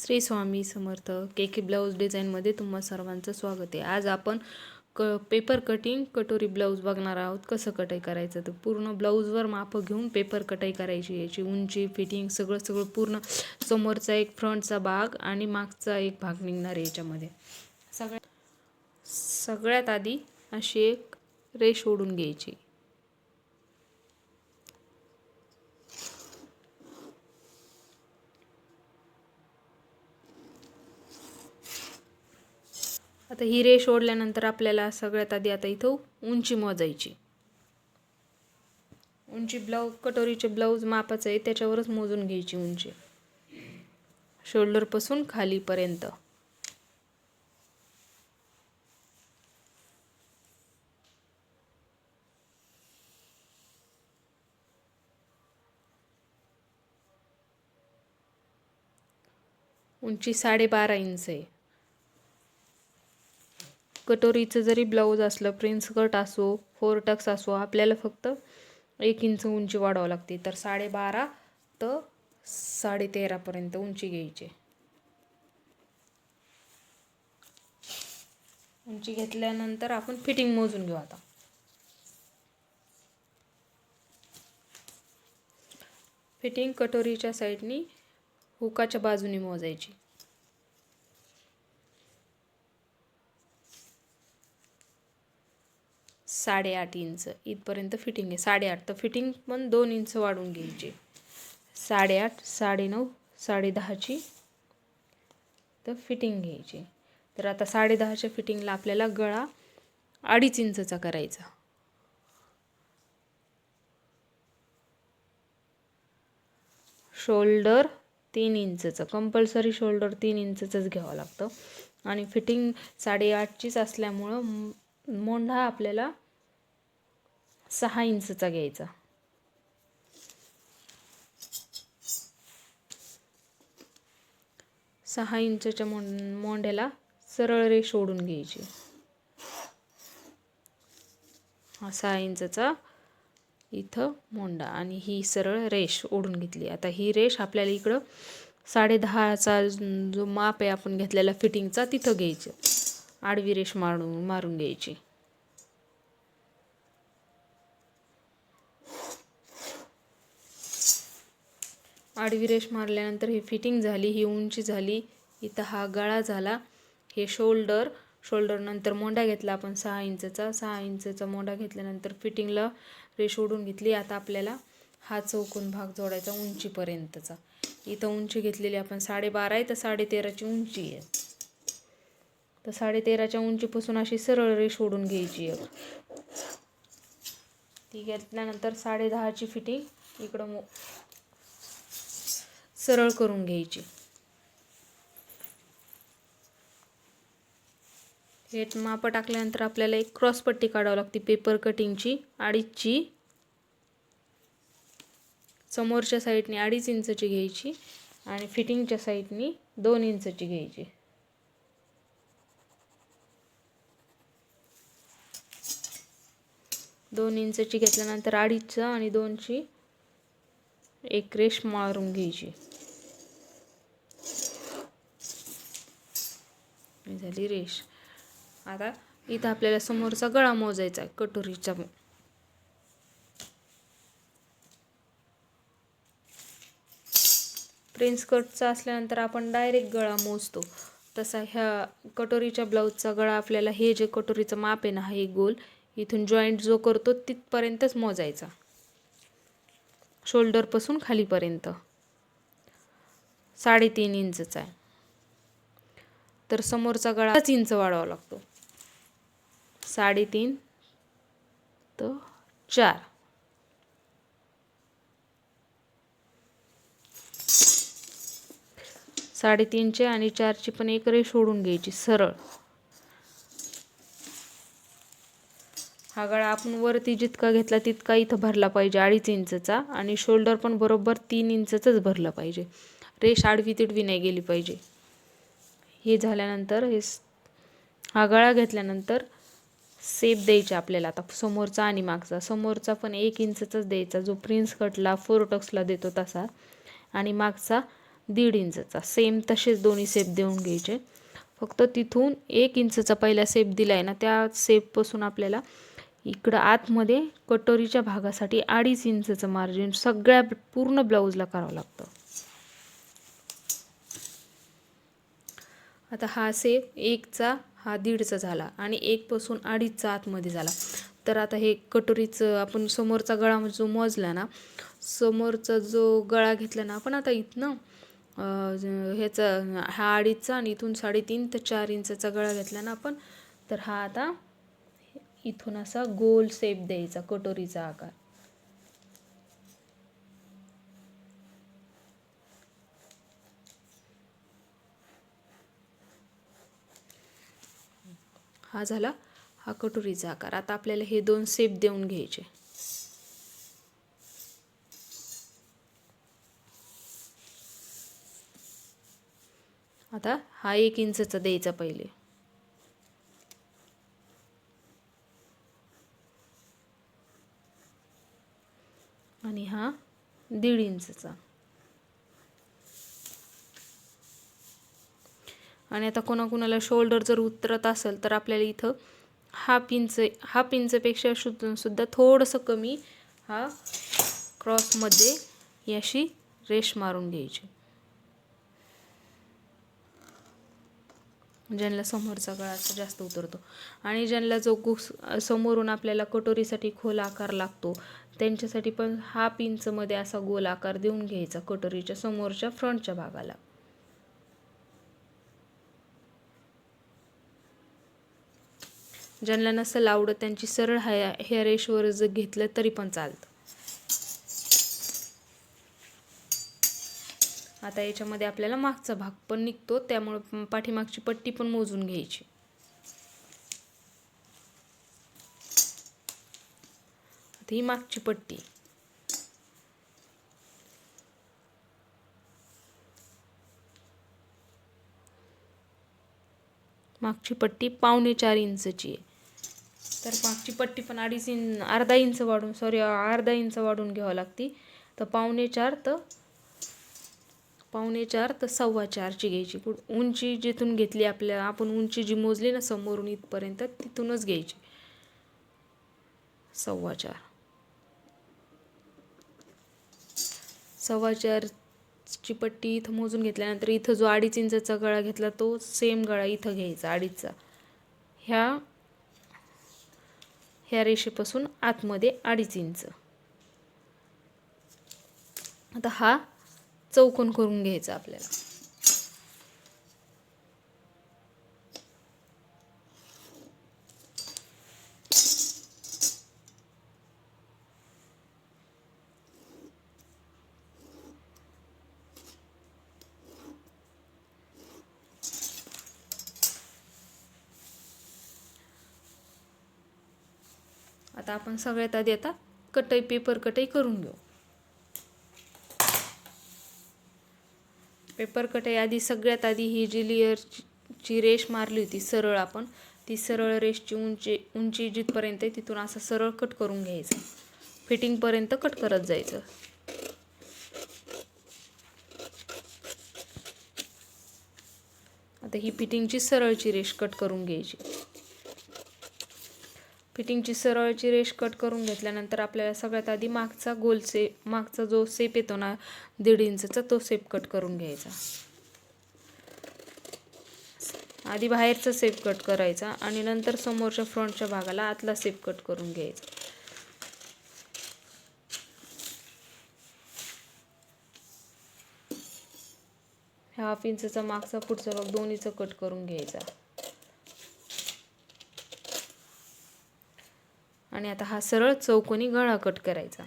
श्री स्वामी समर्थ के blouse डिझाईनमध्ये तुम्हा सर्वांचं स्वागत आहे। आज आपण पेपर कटिंग कटोरी ब्लाऊज बघणार आहोत। कसं कटाई करायचं तर पूर्ण ब्लाऊजवर माप घेऊन पेपर कटाई करायची। याची उंची फिटिंग सगळं पूर्ण समोरचा एक फ्रंटचा भाग आणि मागचा एक भाग निघणार आहे। याच्यामध्ये सगळ्यात आधी अशी एक रेष ओढून घ्यायची। आता ही रेष ओढल्यानंतर आपल्याला सगळ्यात आधी आता इथं उंची मोजायची। उंची कटोरीचे ब्लाऊज मापाचं आहे त्याच्यावरच मोजून घ्यायची उंची, शोल्डर पासून खाली पर्यंत। उंची 12.5 इंच आहे। कटोरीचं जरी ब्लाऊज असलं, प्रिन्स कट असो, 4 टक्स असो, आपल्याला फक्त 1 इंच उंची वाढवावी लागते। तर 12.5 तर 13.5 पर्यंत उंची घ्यायची। उंची घेतल्यानंतर आपण फिटिंग मोजून घेऊ। आता फिटिंग कटोरीच्या साईडनी हुकाच्या बाजूने मोजायची। 8.5 इंच इथपर्यंत फिटिंग आहे। 8.5 तर फिटिंग पण 2 इंच वाढवून घ्यायची। 8.5, 9.5, 10.5ची तर फिटिंग घ्यायची। तर आता 10.5च्या फिटिंगला आपल्याला गळा 2.5 इंचचा करायचा। शोल्डर 3 इंचचं कंपल्सरी, शोल्डर 3 इंचचंच घ्यावं लागतं। आणि फिटिंग 8.5चीच असल्यामुळं मोंढा आपल्याला 6 इंचचा घ्यायचा। 6 इंचच्या मोंढ्याला सरळ रेष ओढून घ्यायची। हा 6 इंचचा इथं मोंढा आणि ही सरळ रेष ओढून घेतली। आता ही रेष आपल्याला इकडं 10.5चा जो माप आहे आपण घेतलेला फिटिंगचा तिथं घ्यायचं। आडवी रेष मारून घ्यायची। आडवी रेष मारल्यानंतर ही फिटिंग झाली, ही उंची झाली, इथं हा गळा झाला, हे शोल्डर नंतर मोंढा घेतला आपण 6 इंचचा। 6 इंचचा मोंढा घेतल्यानंतर फिटिंगला रेष ओढून घेतली। आता आपल्याला हा चौकोन भाग जोडायचा उंचीपर्यंतचा। इथं उंची घेतलेली आपण 12.5 आहे तर 13.5ची उंची आहे। तर 13.5च्या उंचीपासून अशी सरळ रेष ओढून घ्यायची। ती घेतल्यानंतर 10.5ची फिटिंग इकडं सरळ करून घ्यायची। हे माप टाकल्यानंतर आपल्याला एक क्रॉस पट्टी काढावी लागते पेपर कटिंगची 2.5ची। समोरच्या साईडने 2.5 इंचची घ्यायची आणि फिटिंगच्या साईडने 2 इंचची घ्यायची। दोन इंचची घेतल्यानंतर 2.5 आणि 2ची एक रेष मारून घ्यायची। झाली रेष। आता इथं आपल्याला समोरचा गळा मोजायचा आहे कटोरीचा। प्रिन्स कटचा असल्यानंतर आपण डायरेक्ट गळा मोजतो, तसा ह्या कटोरीच्या ब्लाऊजचा गळा आपल्याला हे जे कटोरीचं माप आहे ना, हे गोल इथून जॉईंट जो करतो तिथपर्यंतच मोजायचा, शोल्डर पासून खालीपर्यंत। 3.5 इंचचा आहे तर समोरचा गळा 5 इंच वाढवावा लागतो। 3.5 तर 4। साडेतीनचे आणि 4ची पण एक रेष ओढून घ्यायची सरळ। हा गळा आपण वरती जितका घेतला तितका इथं भरला पाहिजे 2.5 इंचचा आणि शोल्डर पण बरोबर 3 इंचच भरलं पाहिजे। रेष आडवी तिडवी नाही गेली पाहिजे। हे झाल्यानंतर हा गळा घेतल्यानंतर सेप द्यायचा आपल्याला। आता समोरचा आणि मागचा, समोरचा पण 1 इंचचाच द्यायचा जो प्रिन्स कटला 4 टक्सला देतो तसा, आणि मागचा 1.5 इंचचा सेम तसेच दोन्ही सेप देऊन घ्यायचे. फक्त तिथून 1 इंचचा पहिला सेप दिलाय ना, त्या सेपपासून आपल्याला इकडं आतमध्ये कटोरीच्या भागासाठी 2.5 इंचचं मार्जिन सगळ्या पूर्ण ब्लाऊजला करावं लागतं. आता हा सेप 1चा हा 1.5चा झाला आणि 1 पासून 2.5चा आतमध्ये झाला. तर आता हे कटोरीचं आपण समोरचा गळा जो मोजला ना, समोरचा जो गळा घेतला ना आपण आता इथनं ह्याचा हा 2.5चा आणि इथून 3.5 ते 4 इंचचा गळा घेतला ना आपण, तर हा आता इथून असा गोल शेप द्यायचा कटोरीचा आकार. हा झाला हा कटोरीचा आकार. आता आपल्याला हे 2 शेप देऊन घ्यायचे. आता हा 1 इंचचा द्यायचा पहिले आणि हा 1.5 इंचचा. आणि आता कोणाकोणाला शोल्डर जर उतरत असेल तर आपल्याला इथं हाफ इंचपेक्षा सुद्धा थोडंसं कमी हा क्रॉसमध्ये याशी रेष मारून घ्यायची. ज्यांना समोरचा गळा जास्त उतरतो आणि ज्यांना जो समोरून आपल्याला कटोरीसाठी खोल आकार लागतो त्यांच्यासाठी पण हाफ इंचमध्ये असा गोल आकार देऊन घ्यायचा कटोरीच्या समोरच्या फ्रंटच्या भागाला. ज्यांना नसेल आवडत त्यांची सरळ ह्या रेषेवर जर घेतलं तरी पण चालतं. आता याच्यामध्ये आपल्याला मागचा भाग पण निघतो, त्यामुळे पाठीमागची पट्टी पण मोजून घ्यायची. आता ही मागची पट्टी, मागची पट्टी 4.25 इंचची आहे. तर मागची पट्टी पण अर्धा इंच वाढून घ्यावं लागते. तर 4.25 तर 4.25ची घ्यायची. उंची जिथून घेतली आपण उंची जी मोजली ना समोरून इथपर्यंत तिथूनच घ्यायची 4.25ची पट्टी इथं मोजून घेतल्यानंतर इथं जो 2.5 इंचचा गळा घेतला तो सेम गळा इथं घ्यायचा 2.5चा. ह्या रेषेपासून आतमध्ये 2.5 इंच. आता हा चौकोन करून घ्यायचा आपल्याला. आता आपण सगळ्यात आधी पेपर कटाई करून घेऊ. पेपर कटाई आधी सगळ्यात आधी ही जी लेअरची रेष मारली होती सरळ आपण, ती सरळ रेषची उंची जिथपर्यंत आहे तिथून असं सरळ कट करून घ्यायचं. फिटिंगपर्यंत कट करत जायचं. आता ही फिटिंगची सरळची रेष कट करून घ्यायची. फिटिंगची सरळची रेष कट करून घेतल्यानंतर आपल्याला सगळ्यात आधी मागचा जो शेप येतो ना 1.5 इंचचा तो शेप कट करून घ्यायचा. आधी बाहेरचा शेप कट करायचा आणि नंतर समोरच्या फ्रंटच्या भागाला आतला शेप कट करून घ्यायचा. हाफ इंचचा मागचा पुढचा भाग दोन्हीचा कट करून घ्यायचा. आणि आता हा सरळ चौकोनी गळा कट करायचा.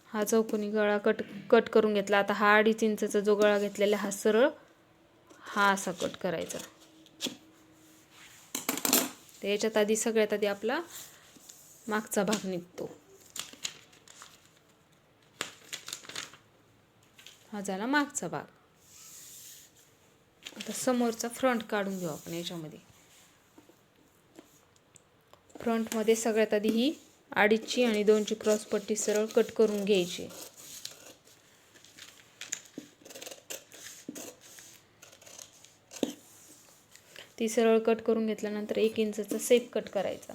हा चौकोनी गळा कट करून घेतला. आता हा 2.5 इंचचा जो गळा घेतलेला हा सरळ हा असा कट करायचा. तर याच्यात आधी सगळ्यात आधी आपला मागचा भाग निघतो. हा झाला मागचा भाग. आता समोरचा फ्रंट काढून घेऊ आपण. याच्यामध्ये फ्रंटमध्ये सगळ्यात आधी ही 2.5 आणि 2ची क्रॉस पट्टी सरळ कट करून घ्यायची. ती सरळ कट करून घेतल्यानंतर 1 इंचचा सेप कट करायचा.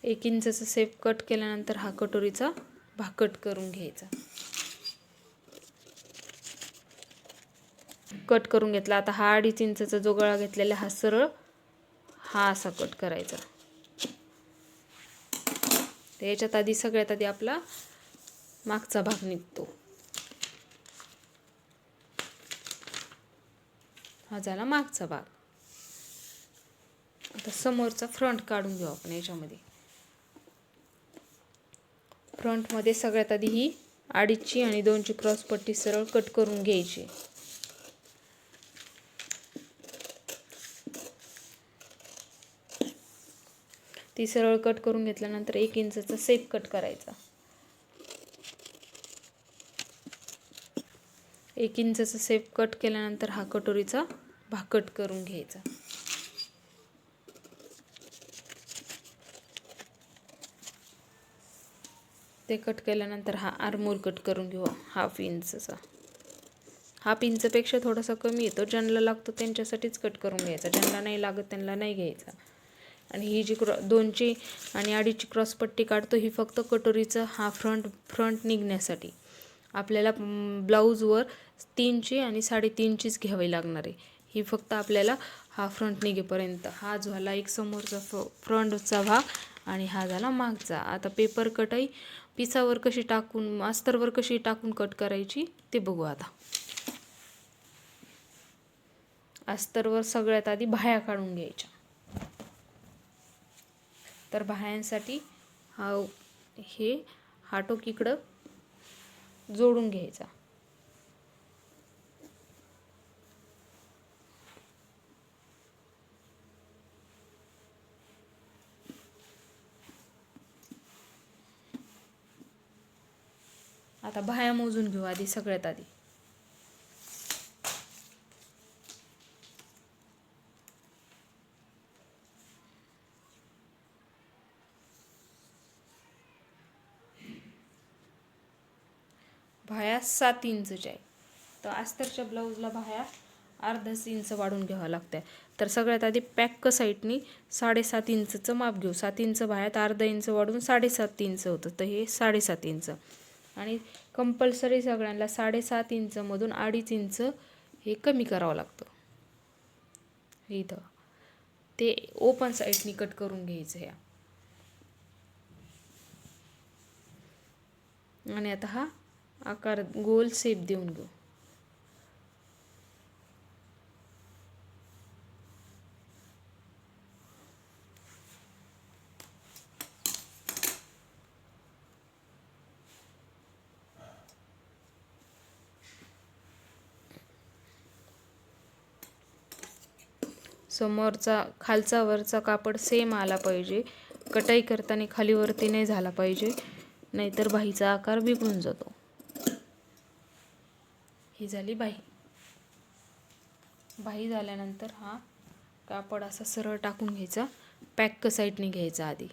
1 इंचचा सेप कट केल्यानंतर हा कटोरीचा भाग कट करून घ्यायचा. कट करून घेतला. आता हा 2.5 इंचचा जो गळा घेतलेला हा सरळ हा असा कट करायचा. याच्यात आधी सगळ्यात आधी आपला मागचा भाग निघतो. हा झाला मागचा भाग. आता समोरचा फ्रंट काढून घेऊ आपण. याच्यामध्ये फ्रंटमध्ये सगळ्यात आधी ही 2.5ची आणि 2ची क्रॉस पट्टी सरळ कट करून घ्यायची. ती सरळ कट करून घेतल्यानंतर 1 इंचचा सेप कट करायचा. 1 इंचचा सेप कट केल्यानंतर हा कटोरीचा भाग कट करून घ्यायचा. ते कट केल्यानंतर हा आर्मोल कट करून घेऊ 1/2 इंचचा. 1/2 इंचपेक्षा थोडासा कमी येतो. ज्यांना लागतो त्यांच्यासाठीच कट करून घ्यायचा. ज्यांना नाही लागत त्यांना नाही घ्यायचा. आणि ही जी 2ची आणि 2.5ची क्रॉस पट्टी काढतो ही फक्त कटोरीचा हा फ्रंट निघण्यासाठी. आपल्याला ब्लाऊजवर 3ची आणि 3.5चीच घ्यावी लागणार आहे. ही फक्त आपल्याला हा फ्रंट निघेपर्यंत. हा झाला एक समोरचा फ्रंटचा भाग आणि हा झाला मागचा. आता पेपर कटाई पिसावर कशी टाकून अस्तरवर कशी टाकून कट करायची ते बघू. आता अस्तरवर सगळ्यात आधी बाह्या काढून घ्यायच्या. तर बाह्यांसाठी हा टोक इकडं जोडून घ्यायचा. आता बाह्या मोजून घेऊ आधी सगळ्यात आधी. बाह्या 7 इंचच्या आहे. तर अस्तरच्या ब्लाऊजला बाह्या अर्धा इंच वाढून घ्यावं लागतं. तर सगळ्यात आधी पॅक साईडनी 7.5 इंचचं माप घेऊ. 7 इंच बाह्यात अर्धा इंच वाढून 7.5 इंच होतं. तर हे 7.5 इंच. आणि कंपल्सरी सगळ्यांना 7.5 इंचमधून 2.5 इंच हे कमी करावं लागतं. इथं ते ओपन साईडनी कट करून घ्यायचं ह्या. आणि आता हा आकार गोल शेप देऊन घेऊ. समोरचा खालचा वरचा कापड सेम आला पाहिजे. कटाई करताना खाली वरती नाही झाला पाहिजे, नाहीतर बाहीचा आकार बिघडून जातो. ही झाली बाही. बाही झाल्यानंतर हा कापड असा सरळ टाकून घ्यायचा. पॅक साईडने घ्यायचा आधी.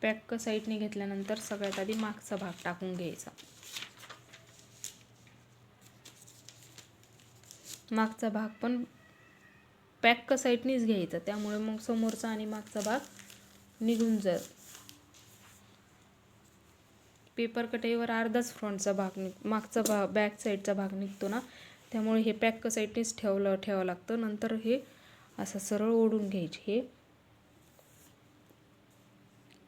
पॅक साईडने घेतल्यानंतर सगळ्यात आधी मागचा भाग टाकून घ्यायचा. मागचा भाग पण पॅक साईडनीच घ्यायचा. त्यामुळे मग समोरचा आणि मागचा भाग निघून जाईल. पेपर कटाईवर अर्धाच फ्रंटचा भाग मागचा भाग बॅक साईडचा भाग निघतो ना, त्यामुळे हे पॅक साईडनीच ठेवावं लागतं. नंतर हे असं सरळ ओढून घ्यायचे. हे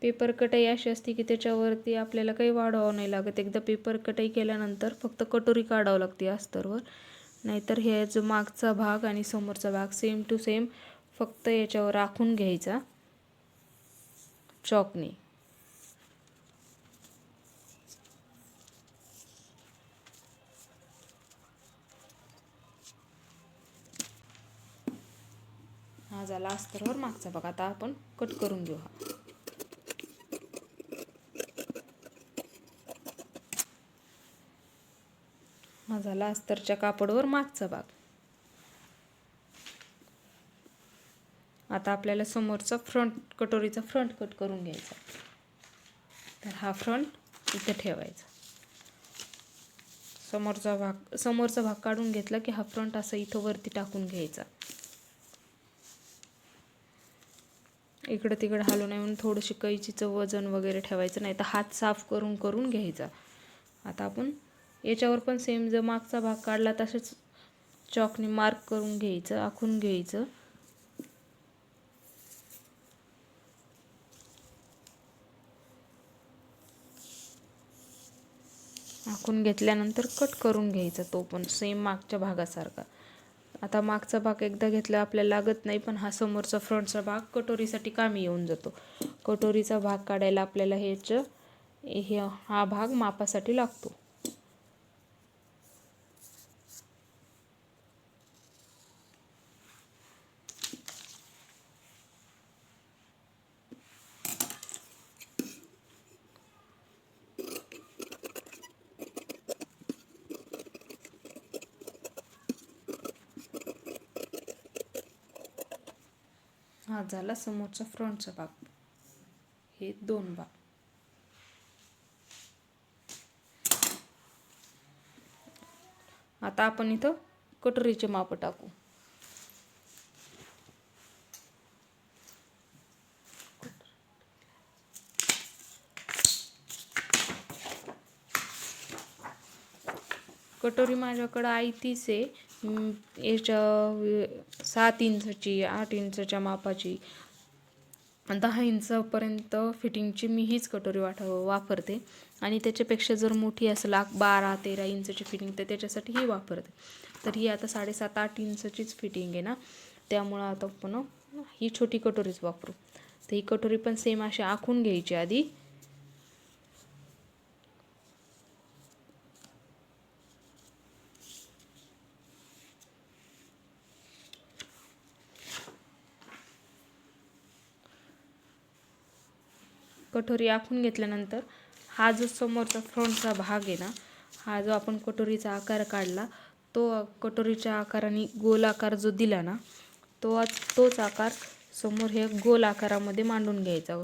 पेपर कटाई अशी असते की त्याच्यावरती आपल्याला काही वाढवावं नाही लागत. एकदा पेपर कटाई केल्यानंतर फक्त कटोरी काढावं लागते अस्तरवर. नाहीतर हे जो मागचा भाग आणि समोरचा भाग सेम टू सेम फक्त याच्यावर राखून घ्यायचा चॉकने. हा झाला अस्तरवर मागचा भाग. आता आपण कट करून घेऊ. हा झाला अस्तरच्या कापडावर मागचा भाग. आता आपल्याला समोरचा कटोरीचा फ्रंट कट करून घ्यायचा. तर हा फ्रंट इथे ठेवायचा. समोरचा भाग काढून घेतला की हा फ्रंट असं इथं वरती टाकून घ्यायचा. इकडं तिकडं हलू नये म्हणून थोडीशी कैचीचं वजन वगैरे ठेवायचं, नाही तर हात साफ करून घ्यायचा. आता आपण याच्यावर पण सेम जर मागचा भाग काढला तसेच चॉकने मार्क करून घ्यायचं, आखून घ्यायचं. आखून घेतल्यानंतर कट करून घ्यायचा तो पण सेम मागच्या भागासारखा. आता मागचा भाग एकदा घेतला आपल्याला लागत नाही, पण हा समोरचा फ्रंटचा भाग कटोरीसाठी कामी येऊन जातो. कटोरीचा भाग काढायला आपल्याला हा भाग मापासाठी लागतो. हा झाला समोरचा फ्रंटचा भाग. हे 2 भाग. आता आपण इथं कटोरीचे माप टाकू. कटोरी माझ्याकडं आहे 30 आहे. याच्या 7 इंचची 8 इंचच्या मापाची 10 इंचपर्यंत फिटिंगची मी हीच कटोरी वापरते. आणि त्याच्यापेक्षा जर मोठी असेल 12-13 इंचची फिटिंग तर त्याच्यासाठी ही वापरते. तर ही आता 7.5-8 इंचचीच फिटिंग आहे ना, त्यामुळं आता आपण ही छोटी कटोरीच वापरू. तर ही कटोरी पण सेम अशी आखून घ्यायची आधी. कटोरी आखून घेतल्यानंतर हा जो समोरचा फ्रंटचा भाग आहे ना, हा जो आपण कटोरीचा आकार काढला तो कटोरीच्या आकाराने गोल आकार जो दिला ना, तोच आकार समोर हे गोल आकारामध्ये मांडून घ्यायचा.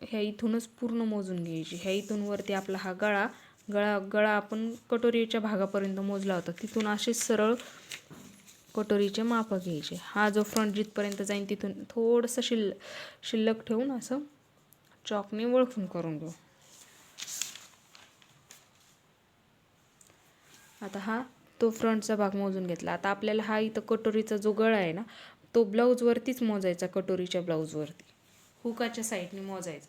ह्या इथूनच पूर्ण मोजून घ्यायची. ह्या इथून वरती आपला हा गळा आपण कटोरीच्या भागापर्यंत मोजला होता, तिथून असे सरळ कटोरीचे माप घ्यायचे. हा जो फ्रंट जिथपर्यंत जाईल तिथून थोडंसं शिल्लक ठेवून असं चॉकने वळखून करून घेऊ. आता हा तो फ्रंटचा भाग मोजून घेतला. आता आपल्याला हा इथं कटोरीचा जो गळा आहे ना, तो ब्लाऊजवरतीच मोजायचा. कटोरीच्या ब्लाऊजवरती हुकाच्या साईडने मोजायचा.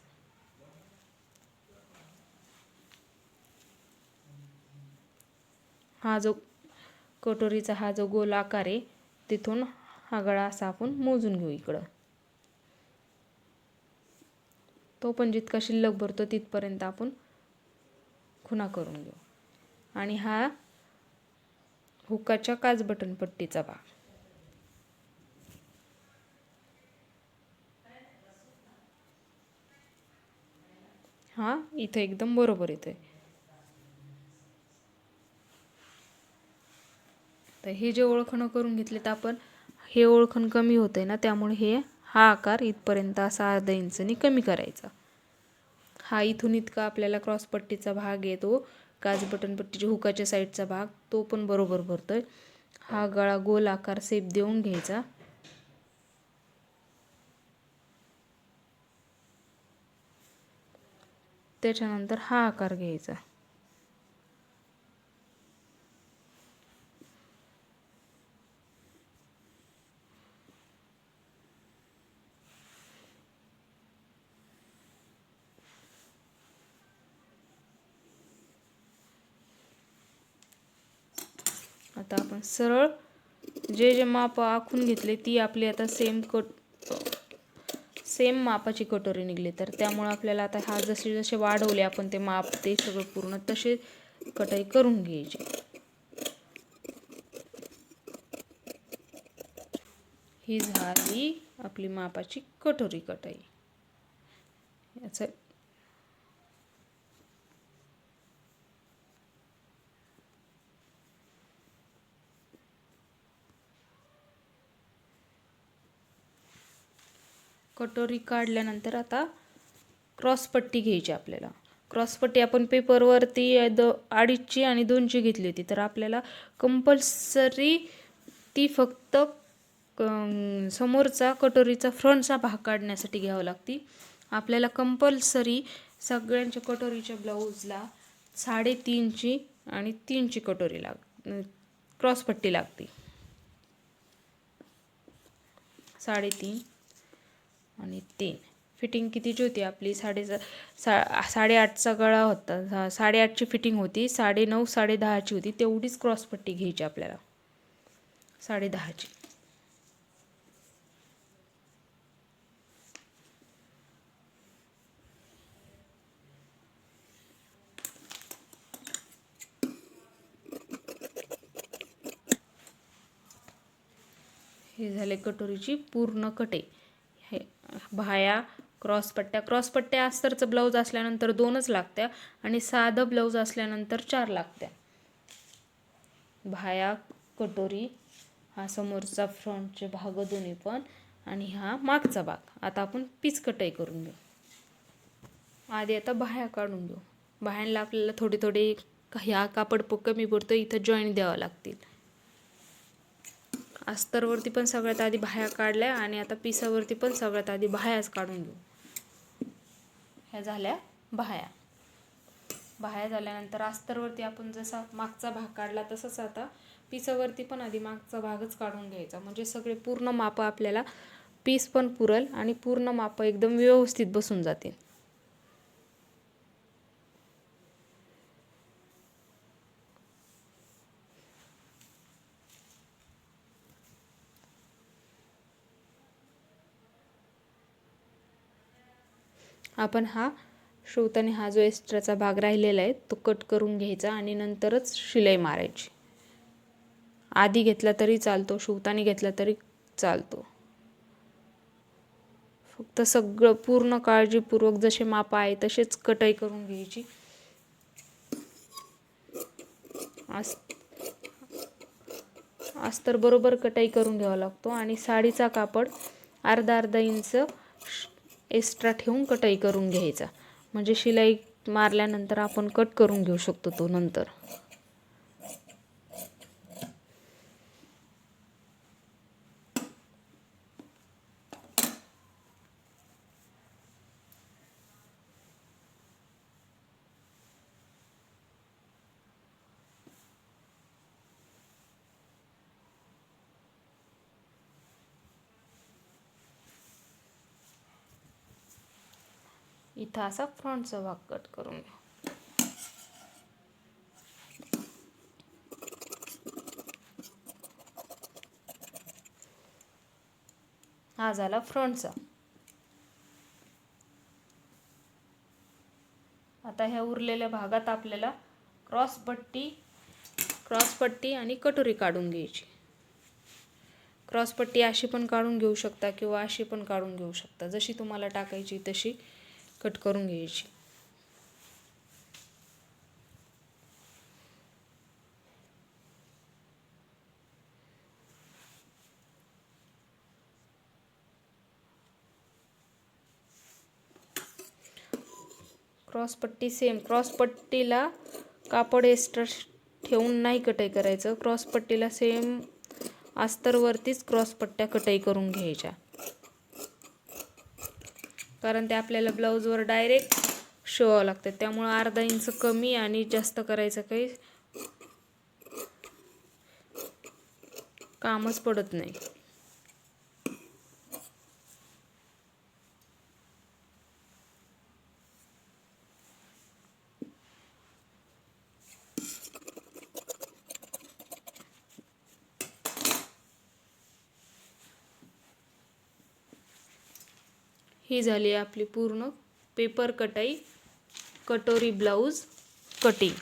हा जो कटोरीचा हा जो गोल आकार आहे तिथून हा गळा असा आपण मोजून घेऊ. इकडं तो पण जितका शिल्लक भरतो तिथपर्यंत आपण खुणा करून घेऊ. आणि हा हुकाच्या काच बटन पट्टीचा भाग. हा इथं एकदम बरोबर येतोय. तर हे जे ओळखणं करून घेतले तर आपण हे ओळखण कमी होतंय ना, त्यामुळे हा आकार इथपर्यंत असा अर्धा इंचनी कमी करायचा. हा इथून इतका आपल्याला क्रॉसपट्टीचा भाग येतो, काच बटन पट्टीच्या हुकाच्या साईडचा भाग, तो पण बरोबर भरतोय. हा गळा गोल आकार सेप देऊन घ्यायचा. त्याच्यानंतर हा आकार घ्यायचा. आता आपण सरळ जे माप आखून घेतले ती आपली आता सेम मापाची कटोरी निघली. तर त्यामुळे आपल्याला आता हा जसे वाढवले आपण ते माप ते सगळं पूर्ण तसे कटाई करून घ्यायची. ही झाली आपली मापाची कटोरी कटाई. याचं कटोरी काढल्यानंतर आता क्रॉसपट्टी घ्यायची आपल्याला. क्रॉसपट्टी आपण पेपरवरती 2.5ची आणि 2ची घेतली होती, तर आपल्याला कंपल्सरी ती फक्त समोरचा कटोरीचा फ्रंटचा भाग काढण्यासाठी घ्यावं लागते. आपल्याला कंपल्सरी सगळ्यांच्या कटोरीच्या ब्लाऊजला 3.5ची आणि 3ची कटोरी क्रॉसपट्टी लागते. 3.5 आणि 3. फिटिंग कितीची होती आपली? 8.5चा गळा होता, 8.5ची फिटिंग होती, 9.5 10.5ची होती. तेवढीच क्रॉसपट्टी घ्यायची आपल्याला, 10.5ची. हे झाले कटोरीची पूर्ण कटे. हे बाह्या क्रॉसपट्ट्या अस्तरचं ब्लाऊज असल्यानंतर 2च लागत्या आणि साधं ब्लाऊज असल्यानंतर 4 लागत्या. बाह्या कटोरी, हा समोरचा फ्रंटचे भाग दोन्ही पण, आणि हा मागचा भाग. आता आपण पीस कटाई करून घेऊ. आधी आता बाह्या काढून घेऊ. बाह्यांना आपल्याला थोडे ह्या कापड कमी पडतं, इथं जॉईंट द्यावं लागतील. अस्तरवरती पण सगळ्यात आधी बाह्या काढल्या आणि आता पिसावरती पण सगळ्यात आधी बाह्याच काढून घेऊ. ह्या झाल्या बाह्या. बाह्या झाल्यानंतर अस्तरवरती आपण जसा मागचा भाग काढला तसंच आता पिसावरती पण आधी मागचा भागच काढून घ्यायचा, म्हणजे सगळे पूर्ण माप आपल्याला पीस पण पुरल आणि पूर्ण माप एकदम व्यवस्थित बसून जातील. आपण हा शिवताना हा जो एक्स्ट्राचा भाग राहिलेला आहे तो कट करून घ्यायचा आणि नंतरच शिलाई मारायची. आधी घेतला तरी चालतो, शिवताना घेतला तरी चालतो. फक्त सगळं पूर्ण काळजीपूर्वक जसे माप आहे तसेच कटाई करून घ्यायची. अस्तर बरोबर कटाई करून घ्यावा लागतो आणि साडीचा कापड अर्धा इंच एक्स्ट्रा ठेवून कटाई करून घ्यायचा, म्हणजे शिलाई मारल्यानंतर आपण कट करून घेऊ शकतो तो नंतर. इथं असा फ्रंटचा भाग कट करून घ्या. हा झाला फ्रंटचा. आता ह्या उरलेल्या भागात आपल्याला क्रॉसपट्टी आणि कटोरी काढून घ्यायची. क्रॉसपट्टी अशी पण काढून घेऊ शकता किंवा अशी पण काढून घेऊ शकता, जशी तुम्हाला टाकायची तशी कट करून घ्यायची. क्रॉसपट्टी सेम, क्रॉसपट्टीला कापड एक्स्ट्रा ठेवून नाही कटाई करायचं. क्रॉसपट्टीला सेम अस्तरवरतीच क्रॉसपट्ट्या कटाई करून घ्यायच्या, कारण ते आपल्याला ब्लाऊजवर डायरेक्ट शिवावं लागतं. त्यामुळं अर्धा इंच कमी आणि जास्त करायचं काही कामच पडत नाही. ही झाली आपली पूर्ण पेपर कटाई कटोरी ब्लाऊज कटिंग.